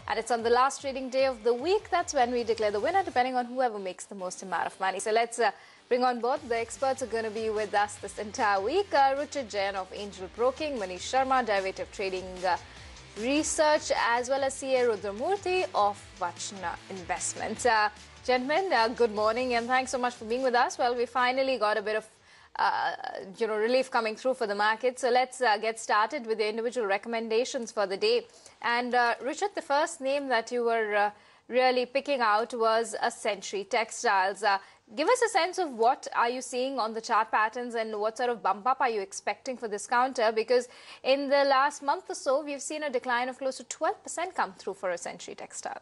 And it's on the last trading day of the week. That's when we declare the winner, depending on whoever makes the most amount of money. So let's bring on board. The experts are going to be with us this entire week. Ruchit Jain of Angel Broking, Manish Sharma, Derivative Trading Research, as well as CA Rudramurthy of Vachna Investments. Gentlemen, good morning and thanks so much for being with us. Well, we finally got a bit of relief coming through for the market. So let's get started with the individual recommendations for the day. And Ruchit, the first name that you were really picking out was a Century Textiles. Give us a sense of what are you seeing on the chart patterns and what sort of bump up are you expecting for this counter? Because in the last month or so, we've seen a decline of close to 12% come through for a Century Textile.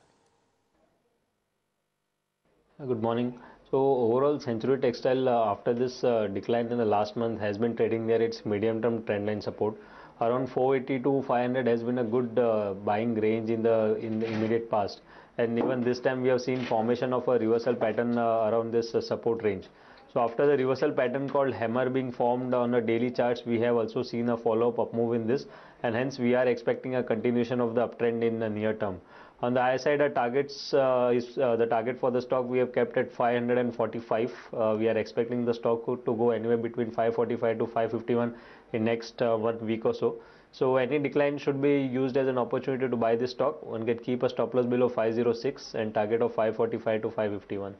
Good morning. So overall, Century Textile after this decline in the last month has been trading near its medium-term trendline support. Around 480 to 500 has been a good buying range in the immediate past, and even this time we have seen formation of a reversal pattern around this support range. So after the reversal pattern called hammer being formed on a daily charts, we have also seen a follow-up up move in this, and hence we are expecting a continuation of the uptrend in the near term. On the high side, our targets the target for the stock we have kept at 545. We are expecting the stock to go anywhere between 545 to 551 in next 1 week or so. So any decline should be used as an opportunity to buy this stock. One can keep a stop loss below 506 and target of 545 to 551.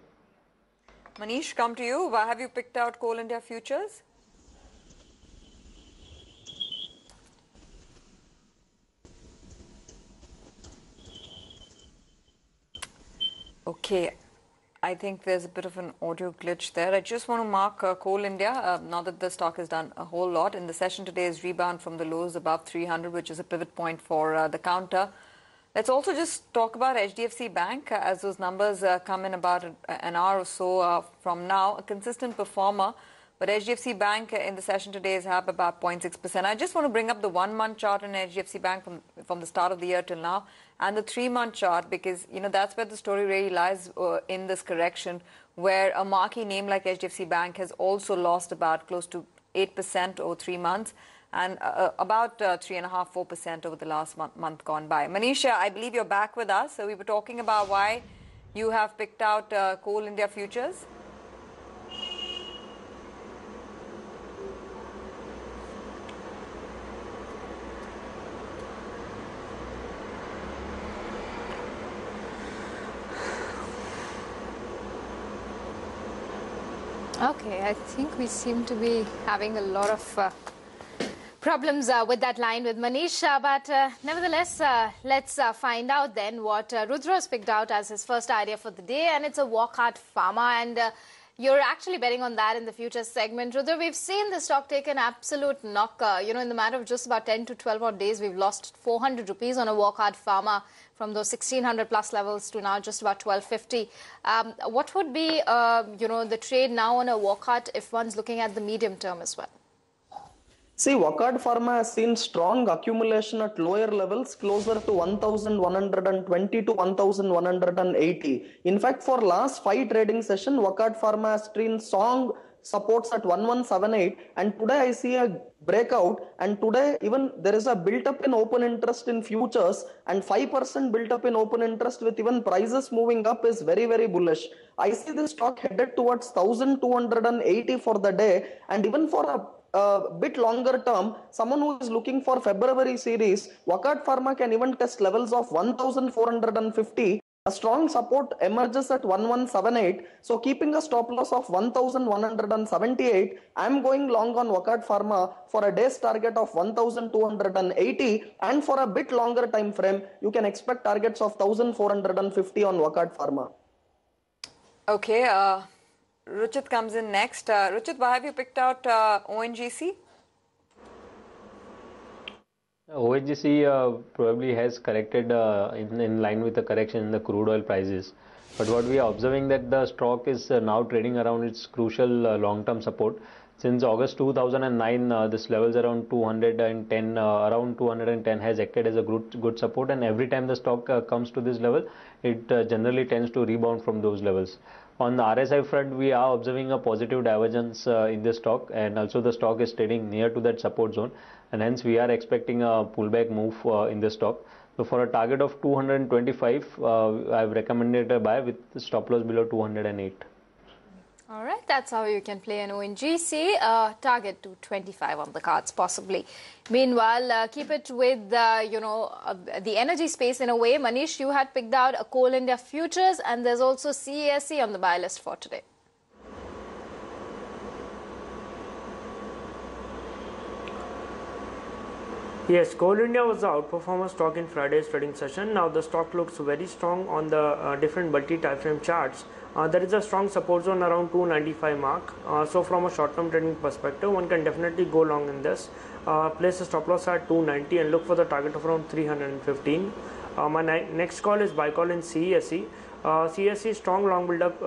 Manish, come to you. Why have you picked out Coal India futures? Okay, I think there's a bit of an audio glitch there. I just want to mark Coal India, now that the stock has done a whole lot. In the session today's rebound from the lows above 300, which is a pivot point for the counter. Let's also just talk about HDFC Bank as those numbers come in about an hour or so from now. A consistent performer, but HDFC Bank in the session today is up about 0.6%. I just want to bring up the 1-month chart in HDFC Bank from the start of the year till now, and the 3-month chart, because that's where the story really lies in this correction, where a marquee name like HDFC Bank has also lost about close to 8% over 3 months, and about 3.5–4% over the last month gone by. Manisha, I believe you're back with us. So we were talking about why you have picked out Coal India futures. Okay, I think we seem to be having a lot of problems with that line with Manish, but nevertheless, let's find out then what Rudra has picked out as his first idea for the day, and it's a Walcott Pharma, and you're actually betting on that in the futures segment. Rudra, we've seen the stock take an absolute knock. In the matter of just about 10 to 12 odd days, we've lost 400 rupees on a Walcott Pharma from those 1600 plus levels to now just about 1250. What would be, the trade now on a Walcott if one's looking at the medium term as well? See, Walcott Pharma has seen strong accumulation at lower levels, closer to 1,120 to 1,180. In fact, for last 5 trading sessions, Walcott Pharma has seen strong supports at 1178, and today I see a breakout, and today even there is a built up in open interest in futures, and 5% built up in open interest with even prices moving up is very, very bullish. I see this stock headed towards 1,280 for the day, and even for a bit longer term, someone who is looking for February series, Walcott Pharma can even test levels of 1,450. A strong support emerges at 1178. So keeping a stop loss of 1,178, I am going long on Walcott Pharma for a day's target of 1,280, and for a bit longer time frame, you can expect targets of 1,450 on Walcott Pharma. Okay, Ruchit comes in next. Ruchit, why have you picked out ONGC? ONGC probably has corrected in line with the correction in the crude oil prices. But what we are observing that the stock is now trading around its crucial long-term support. Since August 2009, this levels around 210, around 210 has acted as a good support, and every time the stock comes to this level, it generally tends to rebound from those levels. On the RSI front, we are observing a positive divergence in the stock, and also the stock is trading near to that support zone, and hence we are expecting a pullback move in the stock. So for a target of 225, I've recommended a buy with stop loss below 208. All right, that's how you can play an ONGC. Target to 25 on the cards, possibly. Meanwhile, keep it with, the energy space in a way. Manish, you had picked out a Coal India futures, and there's also CESE on the buy list for today. Yes, Coal India was the outperformer stock in Friday's trading session. Now the stock looks very strong on the different multi-time frame charts. There is a strong support zone around 295 mark. So from a short-term trading perspective, one can definitely go long in this. Place a stop loss at 290 and look for the target of around 315. My next call is buy call in CESE. CSE strong long build-up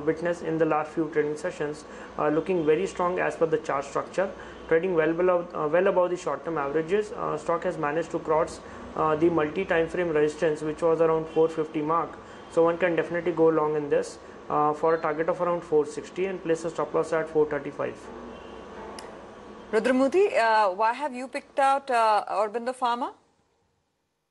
witnessed in the last few trading sessions, looking very strong as per the chart structure, trading well above the short-term averages. Stock has managed to cross the multi-time frame resistance, which was around 450 mark. So one can definitely go long in this for a target of around 460 and place a stop loss at 435. Rudramurthy, why have you picked out Aurobindo Pharma?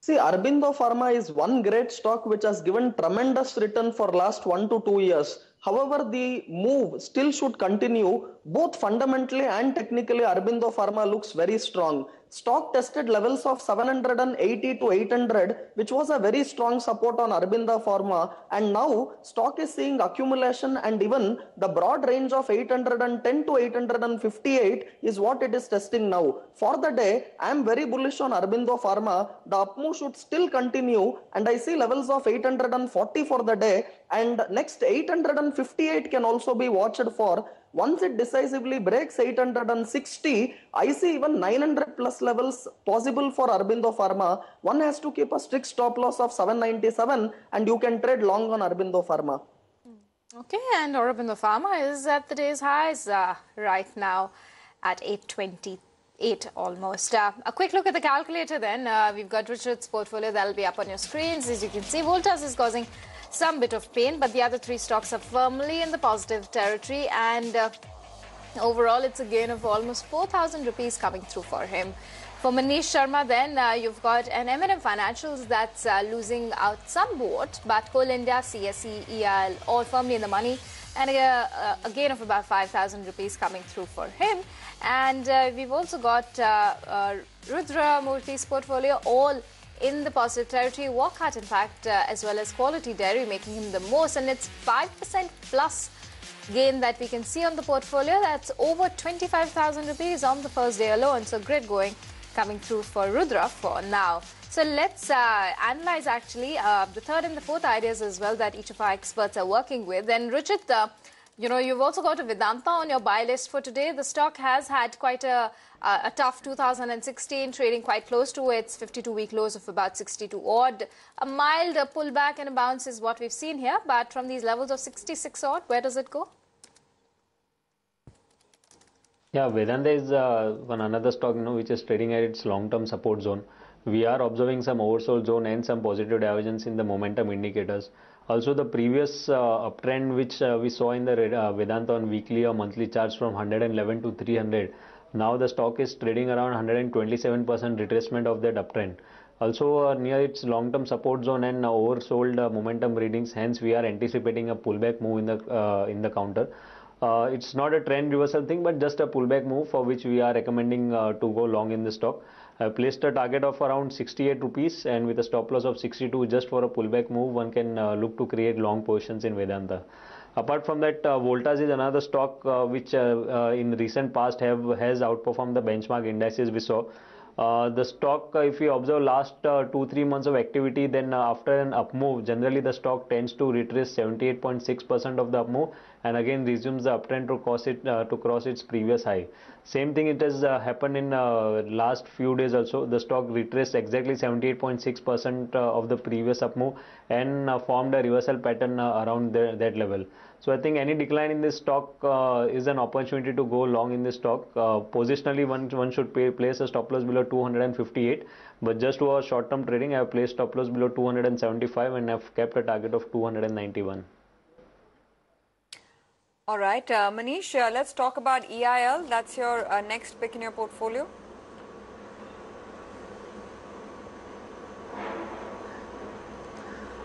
See, Aurobindo Pharma is one great stock which has given tremendous return for last 1 to 2 years. However, the move still should continue. Both fundamentally and technically, Aurobindo Pharma looks very strong. Stock tested levels of 780 to 800, which was a very strong support on Aurobindo Pharma. And now, stock is seeing accumulation, and even the broad range of 810 to 858 is what it is testing now. For the day, I am very bullish on Aurobindo Pharma. The up move should still continue, and I see levels of 840 for the day, and next 858 can also be watched for. Once it decisively breaks 860, I see even 900 plus levels possible for Aurobindo Pharma. One has to keep a strict stop loss of 797 and you can trade long on Aurobindo Pharma. Okay, and Aurobindo Pharma is at the day's highs right now at 828 almost. A quick look at the calculator then. We've got Ruchit's portfolio that'll be up on your screens. As you can see, Voltas is causing some bit of pain, but the other three stocks are firmly in the positive territory, and overall it's a gain of almost 4,000 rupees coming through for him. For Manish Sharma then, you've got an M&M Financials that's losing out somewhat, but Coal India, CSE, EIL all firmly in the money, and a gain of about 5,000 rupees coming through for him. And we've also got Rudra Murthy's portfolio all in the positive territory. Walcott, in fact, as well as Quality Dairy making him the most, and it's 5% plus gain that we can see on the portfolio. That's over 25,000 rupees on the first day alone. So great going coming through for Rudra for now. So let's analyze actually the third and the fourth ideas as well that each of our experts are working with. And Ruchit, you've also got a Vedanta on your buy list for today. The stock has had quite a tough 2016, trading quite close to its 52-week lows of about 62 odd. A mild pullback and a bounce is what we've seen here, but from these levels of 66 odd, where does it go? Yeah, Vedanta is another stock which is trading at its long-term support zone. We are observing some oversold zone and some positive divergence in the momentum indicators. Also, the previous uptrend which we saw in the Vedanta on weekly or monthly charts from 111 to 300. Now the stock is trading around 127% retracement of that uptrend. Also near its long-term support zone and oversold momentum readings. Hence, we are anticipating a pullback move in the counter. It's not a trend reversal thing, but just a pullback move for which we are recommending to go long in the stock. I placed a target of around 68 rupees and with a stop loss of 62 just for a pullback move. One can look to create long positions in Vedanta. Apart from that, Voltas is another stock which in recent past has outperformed the benchmark indices we saw. The stock, if you observe last 2-3 months of activity, then after an up move, generally the stock tends to retrace 78.6% of the up move and again resumes the uptrend to cross its previous high. Same thing it has happened in last few days also. The stock retraced exactly 78.6% of the previous up move and formed a reversal pattern around that level. So I think any decline in this stock is an opportunity to go long in this stock. Positionally, one should place a stop loss below 258, but just for short-term trading, I have placed stop loss below 275 and I've kept a target of 291. All right, Manish, let's talk about EIL. That's your next pick in your portfolio.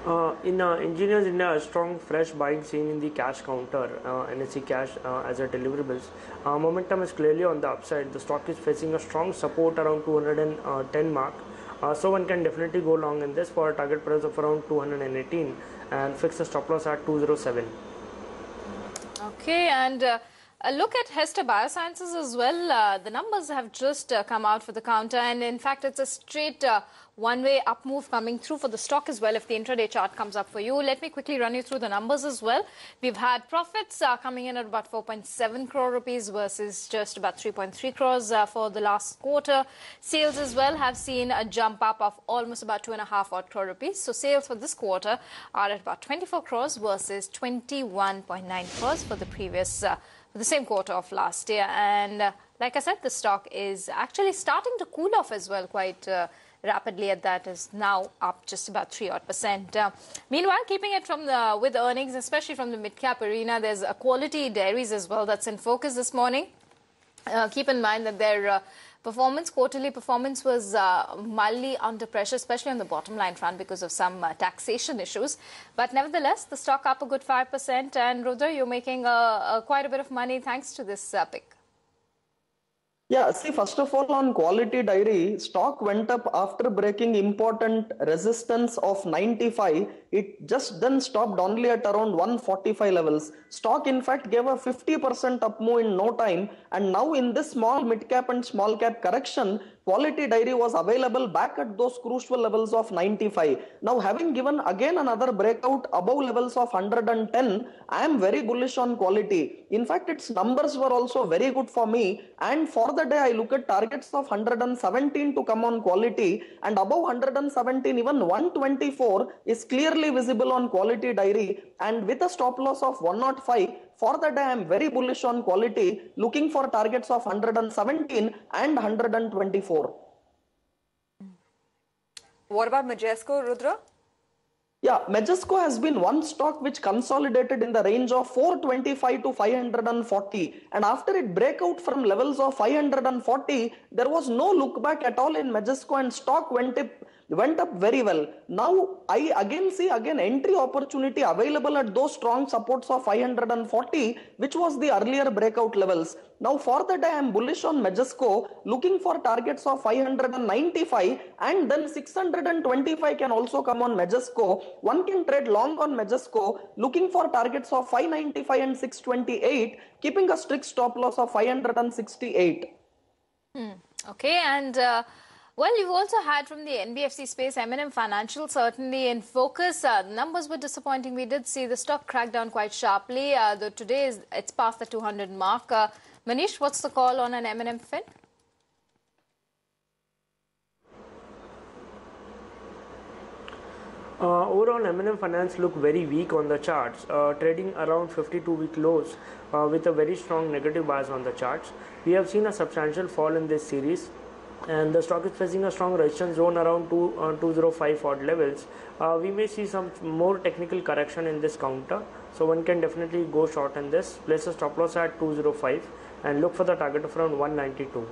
In Engineers India, a strong fresh buying seen in the cash counter, NSE cash as a deliverables. Momentum is clearly on the upside. The stock is facing a strong support around 210 mark. So one can definitely go long in this for a target price of around 218 and fix the stop loss at 207. Okay, and a look at Hester Biosciences as well. The numbers have just come out for the counter, and in fact, it's a straight one-way up move coming through for the stock as well. If the intraday chart comes up for you, let me quickly run you through the numbers as well. We've had profits coming in at about 4.7 crore rupees versus just about 3.3 crores for the last quarter. Sales as well have seen a jump up of almost about 2.5 odd crore rupees. So sales for this quarter are at about 24 crores versus 21.9 crores for the previous the same quarter of last year. And like I said, the stock is actually starting to cool off as well quite rapidly. At that is now up just about 3% odd. Meanwhile, keeping it from the with earnings, especially from the mid-cap arena, there's a Quality Dairies as well that's in focus this morning. Keep in mind that their quarterly performance was mildly under pressure, especially on the bottom line front because of some taxation issues. But nevertheless, the stock up a good 5%. And Rudra, you're making quite a bit of money thanks to this pick. Yeah, see, first of all, on Quality Dairy, stock went up after breaking important resistance of 95. It just then stopped only at around 145 levels. Stock, in fact, gave a 50% up move in no time. And now in this small mid-cap and small cap correction, Quality Dairy was available back at those crucial levels of 95. Now, having given again another breakout above levels of 110, I am very bullish on Quality. In fact, its numbers were also very good for me. And for the day, I look at targets of 117 to come on Quality, and above 117, even 124 is clearly visible on Quality Dairy. And with a stop loss of 105, for the day, I am very bullish on Quality, looking for targets of 117 and 124. What about Majesco, Rudra? Yeah, Majesco has been one stock which consolidated in the range of 425 to 540, and after it break out from levels of 540, there was no look back at all in Majesco, and stock went up very well. Now I again see entry opportunity available at those strong supports of 540, which was the earlier breakout levels. Now for the day I am bullish on Majesco, looking for targets of 595, and then 625 can also come on Majesco. One can trade long on Majesco, looking for targets of 595 and 628, keeping a strict stop loss of 568. Okay, and well, you've also had from the NBFC space, M&M Financial certainly in focus. The numbers were disappointing. We did see the stock crack down quite sharply. Though today it's past the 200 mark. Manish, what's the call on an M&M Fin? Overall, M&M Finance look very weak on the charts, trading around 52-week lows with a very strong negative bias on the charts. We have seen a substantial fall in this series, and the stock is facing a strong resistance zone around 205 odd levels. We may see some more technical correction in this counter, so one can definitely go short in this. Place a stop loss at 205 and look for the target of around 192.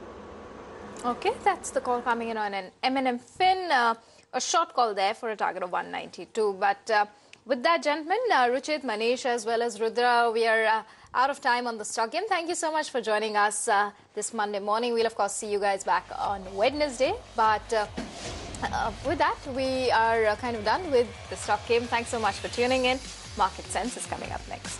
Okay, that's the call coming in on an M&M Fin. A short call there for a target of 192. But with that, gentlemen, Ruchit, Manish, as well as Rudra, we are out of time on the stock game. Thank you so much for joining us this Monday morning. We'll, of course, see you guys back on Wednesday. But with that, we are kind of done with the stock game. Thanks so much for tuning in. Market Sense is coming up next.